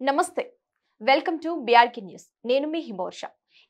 నమస్తే. Welcome to BRK news. నేను మీ హిమోర్ష.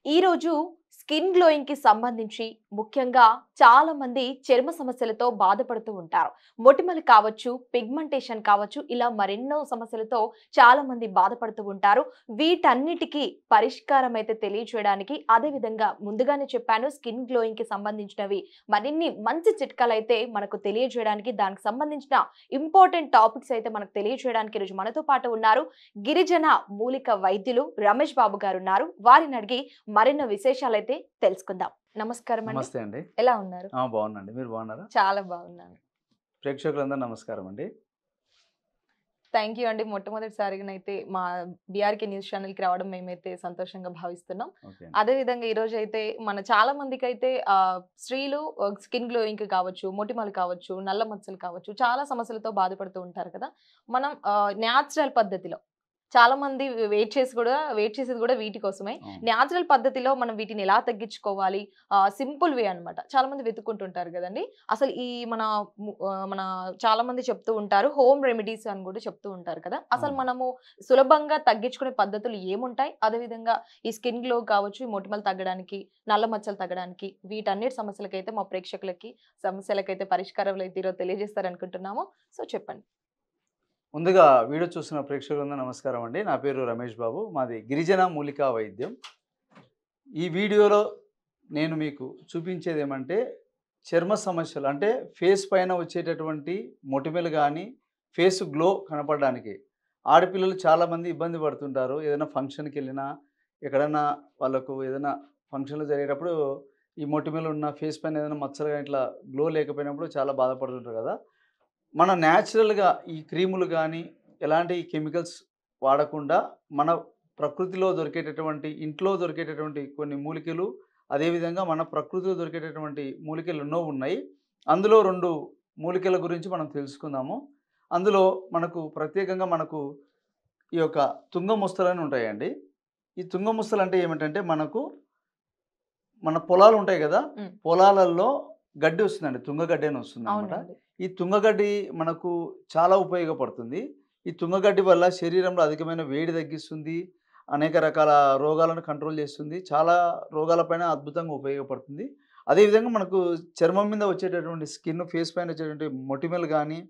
ఈరోజు స్కిన్ గ్లోయింగ్ కి సంబంధించి ముఖ్యంగా చాలా మంది చర్మ సమస్యలతో బాధపడుతూ ఉంటారు. మొటిమలు కావచ్చు, పిగ్మెంటేషన్ కావచ్చు, ఇలా మరెన్నో సమస్యలతో చాలా మంది బాధపడుతూ ఉంటారు. వీటన్నిటికీ పరిష్కారం అయితే తెలియజేయడానికి, అదే విధంగా ముందుగానే చెప్పాను, స్కిన్ గ్లోయింగ్ కి సంబంధించినవి మరిన్ని మంచి చిట్కాలు అయితే మనకు తెలియజేయడానికి, దానికి సంబంధించిన ఇంపార్టెంట్ టాపిక్స్ అయితే మనకు తెలియజేయడానికి ఈరోజు మనతో పాటు ఉన్నారు గిరిజన మూలిక వైద్యులు రమేష్ బాబు గారు ఉన్నారు. వారిని అడిగి మరిన్ని విశేషాలైతే తెలుసుకుందాం. నమస్కారం అండి. నమస్తే అండి. ఎలా ఉన్నారు? బాగున్నాండి. మీరు బాగున్నారా? చాలా బాగున్నాను. ప్రేక్షకులందరూ నమస్కారం అండి. థ్యాంక్ యూ అండి. మొట్టమొదటిసారిగానైతే మా బీఆర్కే న్యూస్ ఛానల్‌కి రావడం మేమైతే సంతోషంగా భావిస్తున్నాం. ఓకే అండి. అదే విధంగా ఈరోజైతే మన చాలా మందికైతే స్త్రీలు స్కిన్ గ్లోయింగ్‌కి కావచ్చు, మొటిమలు కావచ్చు, నల్ల మచ్చలు కావచ్చు, చాలా సమస్యలతో బాధపడుతూ ఉంటారు కదా! మనం న్యాచురల్ పద్ధతిలో చాలా మంది వెయిట్ చేసేది కూడా వీటి కోసమే. అవును. న్యాచురల్ పద్ధతిలో మనం వీటిని ఎలా తగ్గించుకోవాలి? సింపుల్ వే అన్నమాట. చాలా మంది వెతుక్కుంటుంటారు గదండీ! అసలు ఈ మన చాలా మంది చెప్తూ ఉంటారు. హోమ్ రెమెడీస్ అని కూడా చెప్తూ ఉంటారు కదా! అసలు అవును. మనము సులభంగా తగ్గించుకునే పద్ధతులు ఏముంటాయి? అదే విధంగా ఈ స్కిన్ గ్లో కావచ్చు, ఈ మొటిమలు తగ్గడానికి, నల్ల మచ్చలు తగ్గడానికి, వీటన్నిటి సమస్యలకైతే మా ప్రేక్షకులకి సమస్యలకైతే పరిష్కారాలు అయితే ఈరోజు తెలియజేస్తారనుకుంటున్నాము. సో చెప్పండి. ముందుగా వీడియో చూస్తున్న ప్రేక్షకులందరూ నమస్కారం అండి. నా పేరు రమేష్ బాబు. మాది గిరిజన మూలికా వైద్యం. ఈ వీడియోలో నేను మీకు చూపించేది ఏమంటే చర్మ సమస్యలు, అంటే ఫేస్ పైన వచ్చేటటువంటి మొటిమలు కానీ, ఫేస్ గ్లో కనపడడానికి ఆడపిల్లలు చాలామంది ఇబ్బంది పడుతుంటారు. ఏదైనా ఫంక్షన్కి వెళ్ళినా, ఎక్కడైనా వాళ్ళకు ఏదైనా ఫంక్షన్లు జరిగేటప్పుడు ఈ మొటిమలు ఉన్న ఫేస్ పైన ఏదైనా మచ్చలు కానీ ఇట్లా గ్లో లేకపోయినప్పుడు చాలా బాధపడుతుంటారు కదా. మనం న్యాచురల్గా ఈ క్రీములు కానీ ఎలాంటి కెమికల్స్ వాడకుండా మన ప్రకృతిలో దొరికేటటువంటి, ఇంట్లో దొరికేటటువంటి కొన్ని మూలికలు, అదేవిధంగా మన ప్రకృతిలో దొరికేటటువంటి మూలికలు ఎన్నో ఉన్నాయి. అందులో 2 మూలికల గురించి మనం తెలుసుకుందాము. అందులో ప్రత్యేకంగా ఈ యొక్క తుంగ ముస్తలని ఉంటాయండి. ఈ తుంగ ముస్తలు అంటే ఏమిటంటే మన పొలాలు ఉంటాయి కదా, హ్మ్. పొలాలలో గడ్డి వస్తుందండి, తుంగగడ్డి అని వస్తుందన్నమాట. అవునండి. ఈ తుంగగడ్డి మనకు చాలా ఉపయోగపడుతుంది. ఈ తుంగగడ్డి వల్ల శరీరంలో అధికమైన వేడి తగ్గిస్తుంది. అనేక రకాల రోగాలను కంట్రోల్ చేస్తుంది. చాలా రోగాలపైన అద్భుతంగా ఉపయోగపడుతుంది. అదేవిధంగా మనకు చర్మం మీద వచ్చేటటువంటి ఫేస్ పైన వచ్చేటువంటి మొటిమలు గానీ,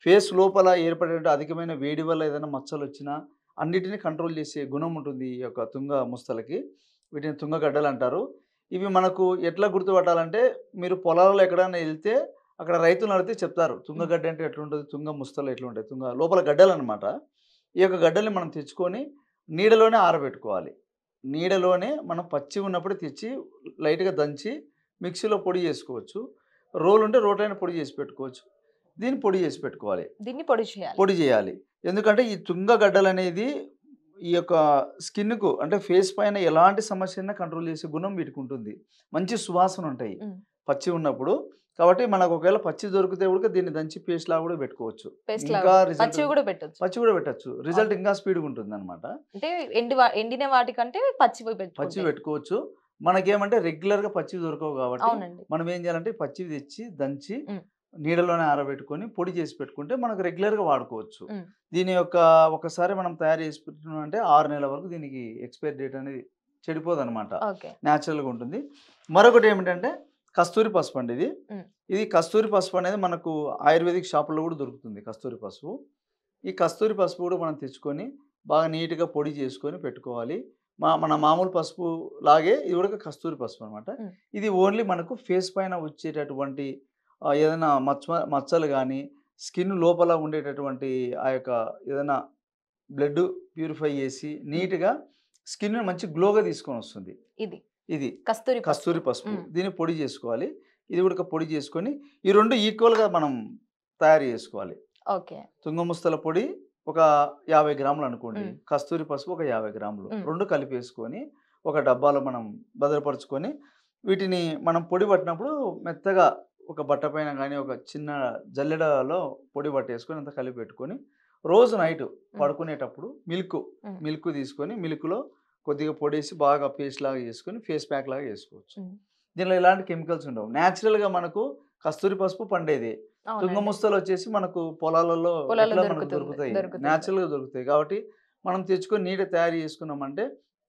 ఫేస్ లోపల ఏర్పడేటువంటి అధికమైన వేడి వల్ల ఏదైనా మచ్చలొచ్చినా అన్నిటిని కంట్రోల్ చేసే గుణం ఉంటుంది ఈ యొక్క తుంగ ముస్తలకి. వీటిని తుంగగడ్డలు అంటారు. ఇవి మనకు ఎట్లా గుర్తుపట్టాలంటే, మీరు పొలాలలో ఎక్కడైనా ఎళ్తే అక్కడ రైతులను అడిగితే చెప్తారు. తుంగగడ్డ అంటే ఎట్లుంటది, తుంగ ముస్తలు ఎట్లుంటాయి, లోపల గడ్డలనమాట. ఈ యొక్క గడ్డల్ని మనం తెచ్చుకొని నీడలోనే ఆరబెట్టుకోవాలి. నీడలోనే మనం పచ్చిగా ఉన్నప్పుడు తెచ్చి లైట్‌గా దంచి మిక్సీలో పొడి చేసుకోవచ్చు. రోలు ఉంటే రోట్లైనా పొడి చేసి పెట్టుకోవచ్చు. దీన్ని పొడి చేసి పెట్టుకోవాలి. దీన్ని పొడి చేయాలి. పొడి చేయాలి. ఎందుకంటే ఈ తుంగ గడ్డలనేది ఈ యొక్క స్కిన్‌కు, అంటే ఫేస్ పైన ఎలాంటి సమస్యనైనా కంట్రోల్ చేసే గుణం వీటికుంటుంది. మంచి సువాసన ఉంటాయి హ్మ్. పచ్చిగా ఉన్నప్పుడు. కాబట్టి మనకు ఒకవేళ పచ్చి దొరికితే గనుక దీన్ని దంచి పేస్ట్‌లాగా కూడా పెట్టుకోవచ్చు. పేస్ట్ ఇంకా లాగా రిజల్ట్ పచ్చివి కూడా పెట్టొచ్చు. పచ్చి కూడా పెట్టొచ్చు. Result okay. ఇంకా స్పీడ్‌గా ఉంటుందన్నమాట. అంటే ఎండిన వాటికంటే పచ్చివి పచ్చివి పెట్టుకుంటే. పెట్టుకోవచ్చు. మనకేమంటే రెగ్యులర్‌గా పచ్చివి దొరకవు కాబట్టి అవునండి. మనం ఏం చేయాలంటే పచ్చివి తెచ్చి దంచి హ్మ్. నీడలోనే ఆరబెట్టుకొని పొడి చేసి పెట్టుకుంటే మనకు రెగ్యులర్‌గా వాడుకోవచ్చు. హ్మ్. దీని యొక్క ఒకసారి మనం తయారు చేసి పెట్టుకున్నామంటే 6 నెలల వరకు దీనికి ఎక్స్‌పైరీ డేట్ అనేది చెడిపోదనమాట. ఓకే. న్యాచురల్‌గా ఉంటుంది. మరొకటి ఏమిటంటే కస్తూరి పసుపు అండి ఇది. హ్మ్. ఇది కస్తూరి పసుపు అనేది మనకు ఆయుర్వేదిక్ షాపుల్లో కూడా దొరుకుతుంది కస్తూరి పసుపు. ఈ కస్తూరి పసుపు కూడా మనం తెచ్చుకొని బాగా నీట్‌గా పొడి చేసుకొని పెట్టుకోవాలి. మన మామూలు పసుపు లాగే ఇది కూడా కస్తూరి పసుపు అనమాట. హ్మ్. ఇది ఓన్లీ మనకు ఫేస్ పైన వచ్చేటటువంటి ఏదైనా మచ్చలు గానీ, స్కిన్ లోపల ఉండేటటువంటి ఆ యొక్క ఏదైనా బ్లడ్ ప్యూరిఫై చేసి నీట్‌గా స్కిన్‌ని మంచి గ్లోగా తీసుకొనొస్తుంది. ఇది కస్తూరి కస్తూరి పసుపు. పసుపు. హ్మ్. దీన్ని పొడి చేసుకోవాలి. ఇది కూడా పొడి చేసుకొని ఈ 2 ఈక్వల్‌గా మనం తయారు చేసుకోవాలి. ఓకే. తుంగముస్తల పొడి ఒక 50 గ్రాములు అనుకోండి. హ్మ్. కస్తూరి పసుపు ఒక 50 గ్రాములు. హ్మ్. 2 కలిపేసుకొని ఒక డబ్బాలో మనం భద్రపరుచుకొని, వీటిని మనం పొడి పట్టినప్పుడు మెత్తగా ఒక బట్ట పైన గానీ, ఒక చిన్న జల్లెడలో పొడి పట్టేసుకొని అంతా కలిపి పెట్టుకొని, రోజు నైటు హ్మ్. పడుకునేటప్పుడు హ్మ్. మిల్క్ తీసుకొని మిల్క్‌లో కొద్దిగా పొడేసి బాగా పేస్ట్ లాగా చేసుకొని ఫేస్ ప్యాక్ లాగా చేసుకోవచ్చు. హ్మ్. దీనిలో ఎలాంటి కెమికల్స్ ఉండవు. న్యాచురల్‌గా మనకు కస్తూరి పసుపు పండేదే. అవునండి. తుంగముస్తలు వచ్చేసి మనకు పొలాలలో పొలాల్లో ఎట్లా మనకు దొరుకుతాయి. దొరుకుతుంది. న్యాచురల్‌గా దొరుకుతాయి. కాబట్టి మనం తెచ్చుకొని నీట్గా తయారు చేసుకున్నామంటే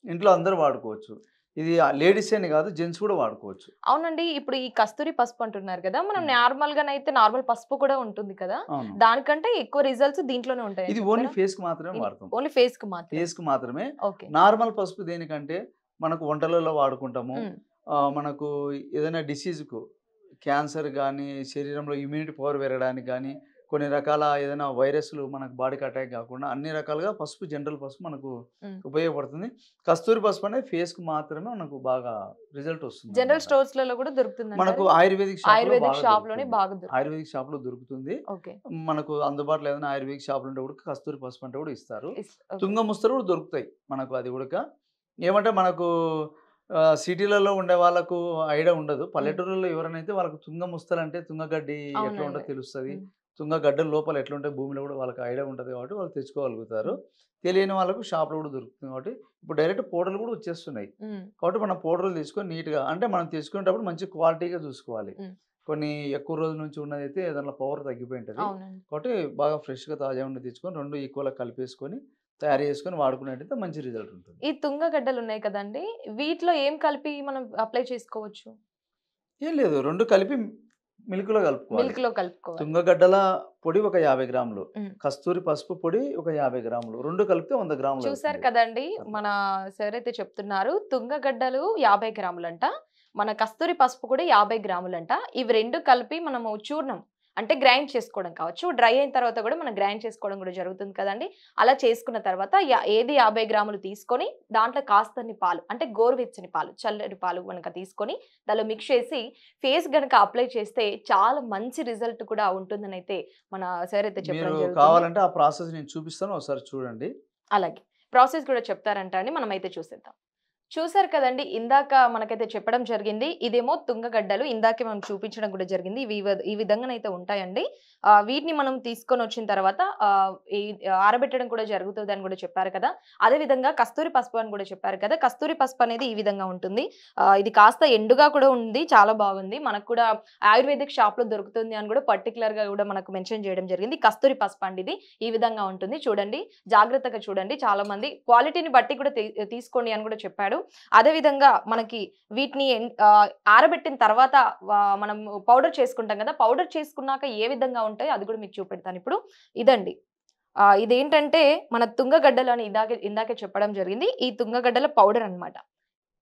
ఇంట్లో అందరూ వాడుకోవచ్చు. ఇది లేడీస్ అని కాదు, జెంట్స్ కూడా వాడుకోవచ్చు. అవునండి. ఇప్పుడు ఈ కస్తూరి పసుపు అంటున్నారు కదా! మనం హ్మ్. నార్మల్‌గానైతే నార్మల్ పసుపు కూడా ఉంటుంది కదా! అవును. దానికంటే ఎక్కువ రిజల్ట్స్ దీంట్లోనే ఉంటాయని ఇది ఓన్లీ చెప్తారా? ఫేస్‌కి మాత్రమే వాడతాం. ఓన్లీ ఫేస్‌కి మాత్రమే. ఫేస్‌కి మాత్రమే. ఓకే. నార్మల్ పసుపు దేనికంటే మనకు వంటలలో వాడుకుంటాము. హ్మ్. మనకు ఏదైనా డిసీజ్‌కు క్యాన్సర్ గానీ, శరీరంలో ఇమ్యూనిటీ పవర్ పెరగడానికి గానీ, కొన్ని రకాల ఏదైనా వైరస్‌లు మనకు బాడీకి అటాక్ కాకుండా అన్ని రకాలుగా పసుపు, జనరల్ పసుపు మనకు హ్మ్. ఉపయోగపడుతుంది. కస్తూరి పసుపు అనేది ఫేస్‌కి మాత్రమే మనకు బాగా రిజల్ట్ జనరల్ వస్తుందన్నమాట. స్టోర్స్‌లలో కూడా మనకు దొరుకుతుందంటారా? ఆయుర్వేదిక్ షాప్‌లో ఆయుర్వేదిక్ బాగా షాప్‌లోనే దొరుకుతుంది. బాగా దొరుకుతుంది. ఆయుర్వేదిక్ షాప్‌లో దొరుకుతుంది. ఓకే. మనకు అందుబాటులో ఏదైనా ఆయుర్వేదిక్ షాపులు ఉంటే కూడా కస్తూరి పసుపు అంటే కూడా ఇస్తారు. ఓకే. తుంగ ముస్తలు కూడా దొరుకుతాయి మనకు అది ఉడక. ఏమంటే మనకు సిటీలలో ఉండే వాళ్ళకు ఐడియా ఉండదు. హ్మ్. పల్లెటూరులో ఎవరైనైతే వాళ్ళకు తుంగ ముస్తలంటే తుంగగడ్డి ఎట్లా ఉంటదో అవునండి. తెలుస్తది. హ్మ్. తుంగగడ్డల లోపల ఎట్లుంటాయి భూమిలో కూడా వాళ్ళకి ఐడియా ఉంటది కాబట్టి వాళ్ళు తెచ్చుకోగలుగుతారు. హ్మ్. తెలియని వాళ్ళకు షాప్‌లో కూడా దొరుకుతుంది కాబట్టి ఇప్పుడు డైరెక్ట్ పౌడర్‌లు కూడా వచ్చేస్తున్నాయి. హ్మ్. కాబట్టి మనం పౌడర్‌లు తీసుకొని నీట్‌గా అంటే మనం తెచ్చుకునేటప్పుడు మంచి క్వాలిటీగా చూసుకోవాలి. హ్మ్. కొన్ని ఎక్కువ రోజుల నుంచి ఉన్నదైతే దాంట్లో పవర్ తగ్గిపోయి ఉంటది. అవునండి. కాబట్టి బాగా ఫ్రెష్‌గా తాజాగా ఉన్నది తెచ్చుకొని 2 ఈక్వల్‌గా కలిపేసుకొని తయారు చేసుకొని వాడుకున్నట్టయితే మంచి రిజల్ట్ ఉంటుంది. ఈ తుంగ గడ్డలున్నాయి కదండీ! వీటిలో ఏం కలిపి మనం అప్లై చేసుకోవచ్చు? ఏం లేదు 2 కలిపి మిల్క్‌లో కలుపుకోవాలి. మిల్క్‌లో కలుపుకోవాలి. తుంగగడ్డల పొడి ఒక 50 గ్రాములు, హ్మ్. కస్తూరి పసుపు పొడి ఒక 50 గ్రాములు, 2 కలిపితే 100 గ్రాములు చూసారు అవుతుంది. కదండీ! అట్లా. మన సార్ అయితే చెప్తున్నారు. తుంగగడ్డలు 50 గ్రాములంట. మన కస్తూరి పసుపు కూడా 50 గ్రాములంట. ఇవి 2 కలిపి మనము చూర్ణం అంటే గ్రైండ్ చేసుకోవడం కావచ్చు. డ్రై అయిన తర్వాత కూడా మనం గ్రైండ్ చేసుకోవడం కూడా జరుగుతుంది కదండీ! అలా చేసుకున్న తర్వాత ఏది 50 గ్రాములు తీసుకొని దాంట్లో కాస్తన్ని పాలు అంటే గోరువెచ్చని పాలు, చల్లటి పాలు గనక తీసుకొని దానిలో మిక్స్ చేసి ఫేస్ గనక అప్లై చేస్తే చాలా మంచి రిజల్ట్ కూడా ఉంటుందనైతే మన సార్ అయితే మీరు చెప్పడం జరుగుతుంది. కావాలంటే ఆ ప్రాసెస్ నేను చూపిస్తాను. ఒకసారి చూడండి. అలాగే. ప్రాసెస్ కూడా చెప్తారంట అండి. మనమైతే చూసేద్దాం. చూసారు కదండీ! ఇందాక మనకైతే చెప్పడం జరిగింది. ఇదేమో తుంగగడ్డలు. ఇందాకే మనం చూపించడం కూడా జరిగింది. ఇవి ఈ విధంగానైతే ఉంటాయండి. వీటిని మనం తీసుకొనొచ్చిన తర్వాత ఈ ఆరబెట్టడం కూడా జరుగుతదని కూడా చెప్పారు కదా! అదే విధంగా కస్తూరి పసుపు అని కూడా చెప్పారు కదా! కస్తూరి పసుపు అనేది ఈ విధంగా ఉంటుంది. ఇది కాస్త ఎండుగా కూడా ఉంది. చాలా బాగుంది. మనకు కూడా ఆయుర్వేదిక్ షాప్‌లో దొరుకుతుంది అని కూడా పర్టిక్యులర్‌గా కూడా మనకు మెన్షన్ చేయడం జరిగింది. కస్తూరి పసుపు అండి ఇది. ఈ విధంగా ఉంటుంది. చూడండి. జాగ్రత్తగా చూడండి. చాలా మంది క్వాలిటీని బట్టి కూడా తీసుకోండి అని కూడా చెప్పాడు. అదే విధంగా మనకి వీటిని ఆరబెట్టిన తర్వాత మనం పౌడర్ చేసుకుంటాం కదా! పౌడర్ చేసుకున్నాక ఏ విధంగా ఉంటాయో అది కూడా మీకు చూపెడతానిప్పుడు. ఇదండి. ఇదేంటంటే మన తుంగగడ్డలు అని ఇందాకే చెప్పడం జరిగింది. ఈ తుంగగడ్డల పౌడర్ అన్నమాట.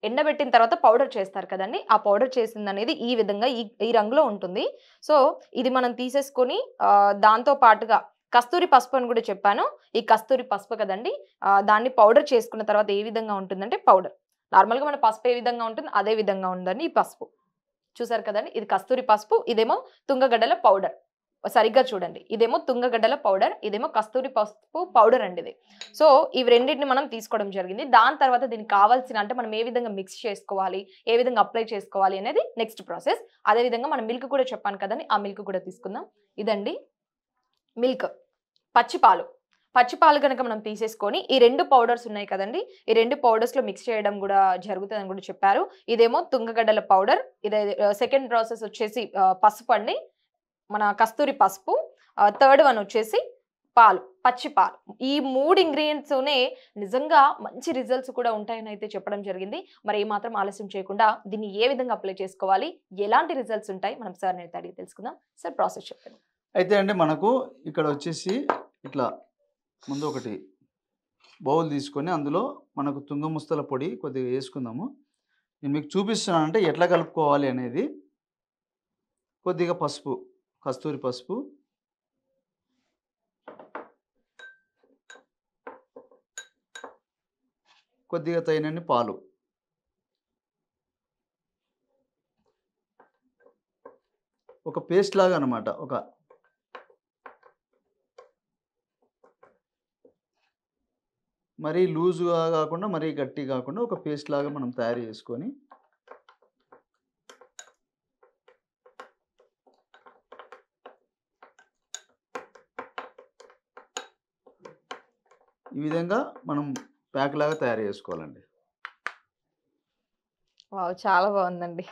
ఎండబెట్టిన తర్వాత పౌడర్ చేస్తారు కదండీ! ఆ పౌడర్ చేసిందనేది ఈ విధంగా ఈ రంగులో ఉంటుంది. సో, ఇది మనం తీసేసుకొని దాంతో పాటుగా కస్తూరి పసుపు అని కూడా చెప్పాను. ఈ కస్తూరి పసుపు కదండీ! దాన్ని పౌడర్ చేసుకున్న తర్వాత ఏ విధంగా ఉంటుందంటే పౌడర్. నార్మల్‌గా మన పసుపు ఏ విధంగా ఉంటుందో అదే విధంగా ఉందండి ఈ పసుపు. చూసారు కదండీ! ఇది కస్తూరి పసుపు. ఇదేమో తుంగగడ్డల పౌడర్. సరిగ్గా చూడండి. ఇదేమో తుంగగడ్డల పౌడర్. ఇదేమో కస్తూరి పసుపు పౌడర్ అండి ఇది. సో, ఇవి రెండిటిని మనం తీసుకోవడం జరిగింది. దాని తర్వాత దీనికి కావాల్సిన అంటే మనం ఏ విధంగా మిక్స్ చేసుకోవాలి, ఏ విధంగా అప్లై చేసుకోవాలి అనేది నెక్స్ట్ ప్రాసెస్. అదే విధంగా మనం మిల్క్ కూడా చెప్పాను కదండీ! ఆ మిల్క్ కూడా తీసుకుందాం. ఇదండి మిల్క్. పచ్చి పాలు. పచ్చి పాలు గనక మనం తీసేసుకొని, ఈ 2 పౌడర్స్ ఉన్నాయి కదండీ! ఈ 2 పౌడర్స్‌లో మిక్స్ చేయడం గూడా జరుగుతదని గూడా చెప్పారు. ఇదేమో తుంగగడ్డల పౌడర్. సెకండ్ ప్రాసెస్ వచ్చేసి పసుపండి. మన కస్తూరి పసుపు. థర్డ్ వన్ వచ్చేసి పాలు. పచ్చి పాలు. ఈ 3 ఇంగ్రీడియెంట్స్‌తోనే నిజంగా మంచి రిజల్ట్స్ కూడా ఉంటాయని అయితే చెప్పడం జరిగింది. మరి ఏమాత్రం ఆలస్యం చేయకుండా దీన్ని ఏ విధంగా అప్లై చేసుకోవాలి? ఎలాంటి రిజల్ట్స్ ఉంటాయి? మనం సార్‌ని అయితే అడిగి తెలుసుకుందాం. సార్ ప్రాసెస్ చెప్పండి. అయితే అండి మనకు ఇక్కడ వచ్చేసి ఇట్లా ముందు ఒకటి బౌల్ తీసుకొని అందులో మనకు తుంగ ముస్తల పొడి కొద్దిగా వేసుకుందాము. నేను మీకు చూపిస్తున్నానంటే ఎట్లా కలుపుకోవాలి అనేది. కొద్దిగా పసుపు, కస్తూరి పసుపు, కొద్దిగా తగినన్ని పాలు. ఒక పేస్ట్ లాగా అన్నమాట. మరీ లూజ్‌గా కాకుండా, మరీ గట్టిగా కాకుండా ఒక పేస్ట్ లాగా మనం తయారు చేసుకొని ఈ విధంగా మనం ప్యాక్ లాగా తయారు చేసుకోవాలండి. వావ్! చాలా బావుందండి.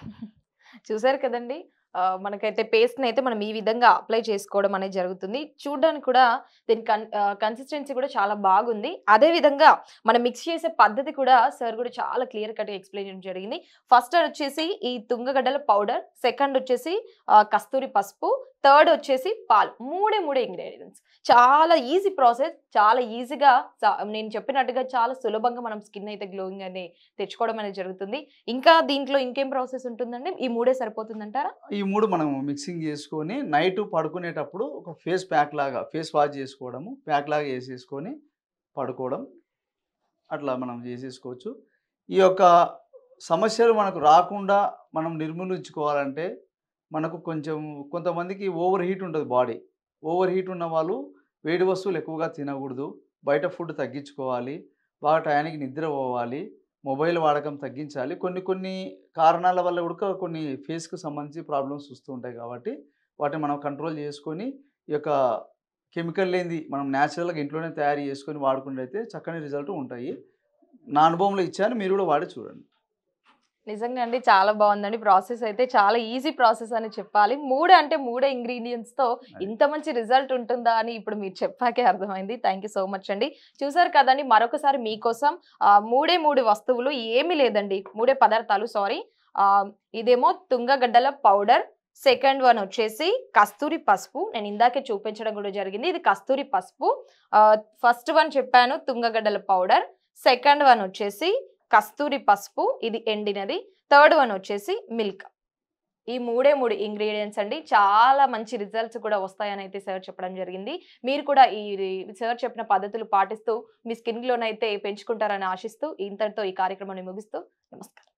చూసారు కదండీ! మనకైతే పేస్ట్‌ని అయితే మనం ఈ విధంగా అప్లై చేసుకోవడం అనేది జరుగుతుంది. చూడ్డానికి కూడా దీని కన్సిస్టెన్సీ కూడా చాలా బాగుంది. అదే విధంగా మనం మిక్స్ చేసే పద్ధతి కూడా సార్ కూడా చాలా క్లియర్ కట్‌గా ఎక్స్‌ప్లెయిన్ చేయడం జరిగింది. ఫస్ట్ వచ్చేసి ఈ తుంగగడ్డల పౌడర్, సెకండ్ వచ్చేసి కస్తూరి పసుపు, థర్డ్ వచ్చేసి పాలు. మూడే ఇంగ్రీడియెంట్స్. చాలా ఈజీ ప్రాసెస్. చాలా ఈజీగా నేను చెప్పినట్టుగా చాలా సులభంగా మనం స్కిన్ అయితే గ్లోయింగ్ అని తెచ్చుకోవడం అనేది జరుగుతుంది. ఇంకా దీంట్లో ఇంకేం ప్రాసెస్ ఉంటుందండి? ఈ మూడే సరిపోతుందంటారా? ఈ 3 మనం మిక్సింగ్ చేసుకొని నైట్ పడుకునేటప్పుడు ఒక ఫేస్ ప్యాక్ లాగా ఫేస్ వాష్ చేసుకోవడము, ప్యాక్ లాగా ఏసేసుకొని పడుకోవడం. అట్లా మనం చేసేసుకోవచ్చు. ఈ యొక్క సమస్యలు మనకు రాకుండా మనం నిర్మూలించుకోవాలంటే మనకు కొంచెం కొంతమందికి ఓవర్ హీట్ ఉంటది బాడీ. ఓవర్ హీట్ ఉన్న వాళ్ళు వేడి వస్తువులు ఎక్కువగా తినకూడదు. బయట ఫుడ్ తగ్గించుకోవాలి. బాగా టయానికి నిద్ర పోవాలి. మొబైల్ వాడకం తగ్గించాలి. కొన్ని కొన్ని కారణాల వల్ల కూడా కొన్ని ఫేస్‌కి సంబంధించి ప్రాబ్లమ్స్ వస్తూ ఉంటాయి కాబట్టి వాటిని మనం కంట్రోల్ చేసుకొని ఈ యొక్క కెమికల్ లేనిది మనం నేచురల్‌గా ఇంట్లోనే తయారు చేసుకొని వాడుకున్నట్టయితే చక్కని రిజల్ట్ ఉంటాయి. నా అనుభవంలో ఇచ్చాను. మీరు కూడా వాడి చూడండి. నిజంగా అండి చాలా బావుందండి. ప్రాసెస్ అయితే చాలా ఈజీ ప్రాసెస్ అని చెప్పాలి. 3 అంటే మూడే ఇంగ్రీడియెంట్స్‌తో అది. ఇంత మంచి రిజల్ట్ ఉంటుందా అని ఇప్పుడు మీరు చెప్పాకే అర్థమైంది. థాంక్ యూ సో మచ్ అండి. చూసారు కదండీ మరొకసారి మీకోసం మూడే 3 వస్తువులు ఏమీ లేదండి. మూడే పదార్థాలు సారీ. ఇదేమో తుంగగడ్డల పౌడర్, సెకండ్ వన్ వచ్చేసి కస్తూరి పసుపు. నేను ఇందాకే చూపించడం కూడా జరిగింది. ఇది కస్తూరి పసుపు. ఫస్ట్ వన్ చెప్పాను తుంగగడ్డల పౌడర్. సెకండ్ వన్ వచ్చేసి కస్తూరి పసుపు. ఇది ఎండినది. థర్డ్ వన్ వచ్చేసి మిల్క్. ఈ మూడే 3 ఇంగ్రీడియెంట్స్ అండి. చాలా మంచి రిజల్ట్స్ కూడా వస్తాయని అయితే సార్ చెప్పడం జరిగింది. మీరు కూడా ఈ సార్ చెప్పిన పద్ధతులు పాటిస్తూ మీ స్కిన్ గ్లోనైతే పెంచుకుంటారని ఆశిస్తూ ఇంతటితో ఈ కార్యక్రమాన్ని ముగిస్తూ నమస్కారం.